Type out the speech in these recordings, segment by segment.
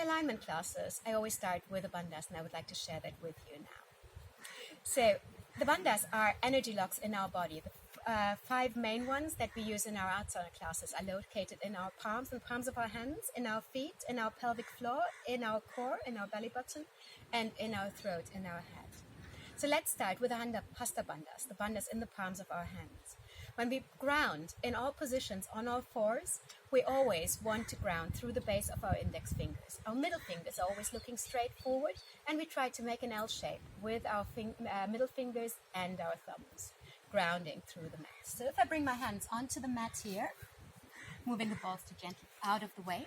alignment classes, I always start with the bandhas, and I would like to share that with you now. So the bandhas are energy locks in our body. The 5 main ones that we use in our outside classes are located in our palms, in the palms of our hands, in our feet, in our pelvic floor, in our core, in our belly button, and in our throat, in our head. So let's start with the hasta bandhas, the bandhas in the palms of our hands. When we ground in all positions on all fours, we always want to ground through the base of our index fingers. Our middle fingers are always looking straight forward, and we try to make an L shape with our middle fingers and our thumbs, grounding through the mat. So if I bring my hands onto the mat here, moving the bolster gently out of the way,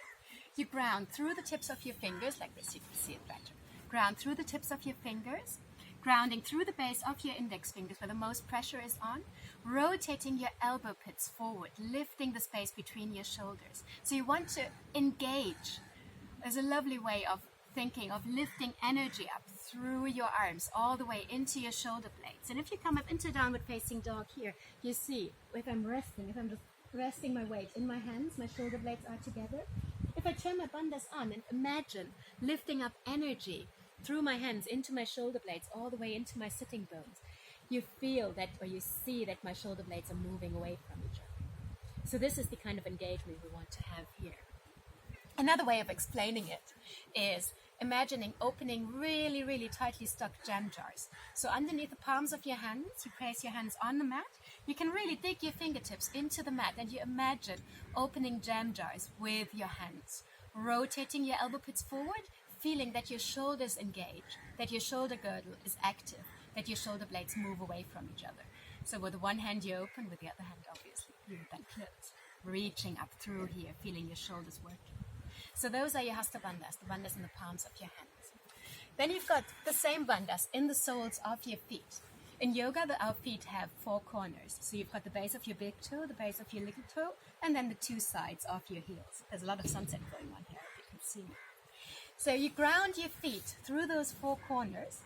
you ground through the tips of your fingers, like this, you can see it better. Ground through the tips of your fingers, grounding through the base of your index fingers where the most pressure is on, rotating your elbow pits forward, lifting the space between your shoulders. So you want to engage. There's a lovely way of thinking of lifting energy up through your arms all the way into your shoulder blades. And if you come up into downward facing dog here, you see if I'm just resting my weight in my hands, my shoulder blades are together. If I turn my bandhas on and imagine lifting up energy through my hands into my shoulder blades all the way into my sitting bones, you feel that, or you see that my shoulder blades are moving away from each other. So this is the kind of engagement we want to have here. Another way of explaining it is imagining opening really, really tightly stuck jam jars. So underneath the palms of your hands, you place your hands on the mat. You can really dig your fingertips into the mat, and you imagine opening jam jars with your hands, rotating your elbow pits forward, feeling that your shoulders engage, that your shoulder girdle is active, that your shoulder blades move away from each other. So with one hand you open, with the other hand obviously you bend close, reaching up through here, feeling your shoulders working. So those are your hasta bandhas, the bandhas in the palms of your hands. Then you've got the same bandhas in the soles of your feet. In yoga, our feet have 4 corners. So you've got the base of your big toe, the base of your little toe, and then the 2 sides of your heels. There's a lot of sunset going on here, if you can see me. So you ground your feet through those 4 corners,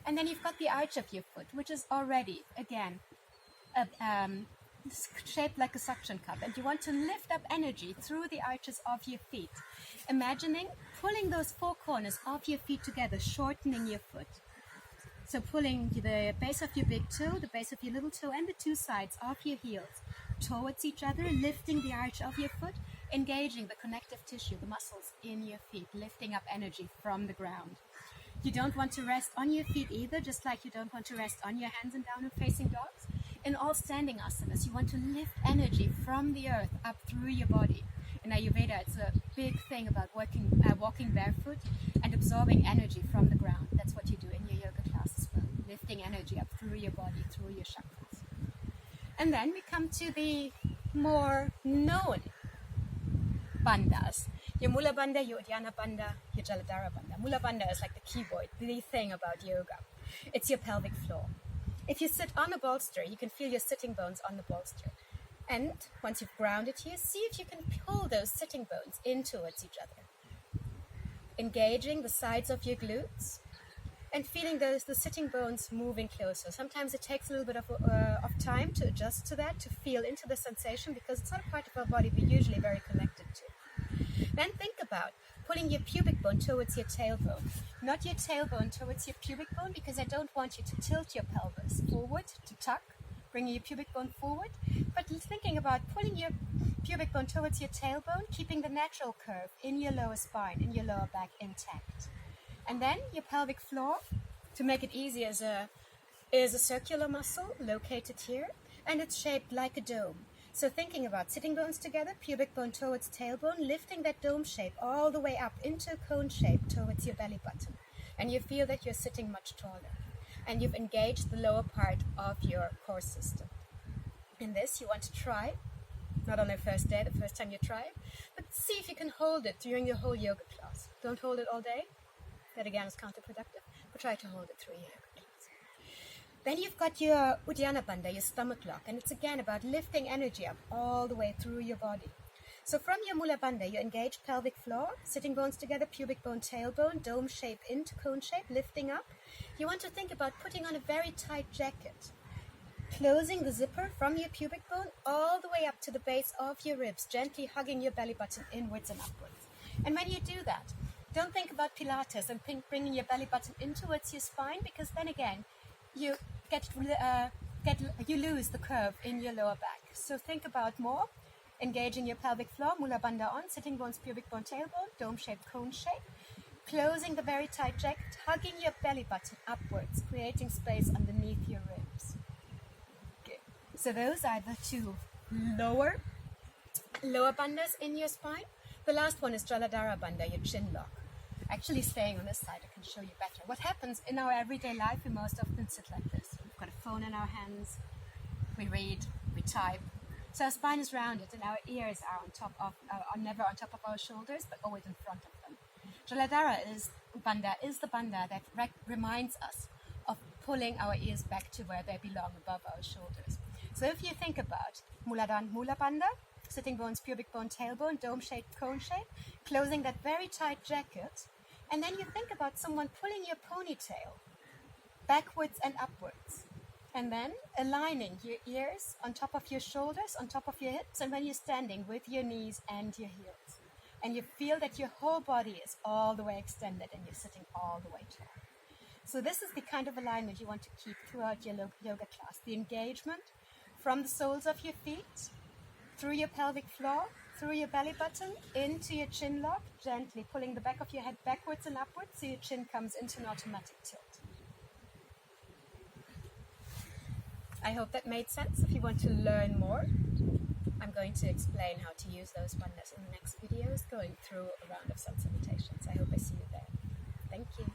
and then you've got the arch of your foot, which is already, again, shaped like a suction cup, and you want to lift up energy through the arches of your feet, imagining pulling those 4 corners of your feet together, shortening your foot. So pulling the base of your big toe, the base of your little toe, and the 2 sides of your heels towards each other, lifting the arch of your foot, engaging the connective tissue, the muscles in your feet, lifting up energy from the ground. You don't want to rest on your feet either, just like you don't want to rest on your hands in downward facing dogs. In all standing asanas, you want to lift energy from the earth up through your body. In Ayurveda, it's a big thing about walking barefoot and absorbing energy from the ground. That's what you do in your yoga class as well, lifting energy up through your body, through your chakras. And then we come to the more known bandhas. Your mula bandha, your uddiyana bandha, your jaladhara bandha. Mula bandha is like the keyboard, the thing about yoga. It's your pelvic floor. If you sit on a bolster, you can feel your sitting bones on the bolster. And once you've grounded here, see if you can pull those sitting bones in towards each other. Engaging the sides of your glutes and feeling the sitting bones moving closer. Sometimes it takes a little bit of time to adjust to that, to feel into the sensation, because it's not a part of our body we're usually very connected to. Then think about pulling your pubic bone towards your tailbone. Not your tailbone towards your pubic bone, because I don't want you to tilt your pelvis forward to tuck, bringing your pubic bone forward, but thinking about pulling your pubic bone towards your tailbone, keeping the natural curve in your lower spine, in your lower back intact. And then your pelvic floor, to make it easy, is a circular muscle located here, and it's shaped like a dome. So thinking about sitting bones together, pubic bone towards tailbone, lifting that dome shape all the way up into a cone shape towards your belly button. And you feel that you're sitting much taller. And you've engaged the lower part of your core system. In this, you want to try, not on the first day, the first time you try it, but see if you can hold it during your whole yoga class. Don't hold it all day. That again is counterproductive, but try to hold it through your yoga class. Then you've got your uddiyana bandha, your stomach lock, and it's again about lifting energy up all the way through your body. So from your mula bandha, you engage pelvic floor, sitting bones together, pubic bone, tailbone, dome shape into cone shape, lifting up. You want to think about putting on a very tight jacket, closing the zipper from your pubic bone all the way up to the base of your ribs, gently hugging your belly button inwards and upwards. And when you do that, Don't think about Pilates and bringing your belly button in towards your spine, because then again, you you lose the curve in your lower back. So think about more engaging your pelvic floor, mula bandha on, sitting bones, pubic bone, tailbone, dome shape, cone shape, closing the very tight jacket, hugging your belly button upwards, creating space underneath your ribs. Good. So those are the two lower bandhas in your spine. The last one is Jaladhara bandha, your chin lock. Actually staying on this side, I can show you better. What happens in our everyday life, we most often sit like this. We've got a phone in our hands, we read, we type. So our spine is rounded and our ears are never on top of our shoulders, but always in front of them. Jaladhara is the bandha that reminds us of pulling our ears back to where they belong, above our shoulders. So if you think about mula bandha, sitting bones, pubic bone, tailbone, dome shape, cone shape, closing that very tight jacket, and then you think about someone pulling your ponytail backwards and upwards, and then aligning your ears on top of your shoulders, on top of your hips, and when you're standing with your knees and your heels. And you feel that your whole body is all the way extended and you're sitting all the way tall. So this is the kind of alignment you want to keep throughout your yoga class. The engagement from the soles of your feet, through your pelvic floor, through your belly button, into your chin lock, gently pulling the back of your head backwards and upwards so your chin comes into an automatic tilt. I hope that made sense. If you want to learn more, I'm going to explain how to use those bandhas in the next videos, going through a round of sun salutations. I hope I see you there. Thank you.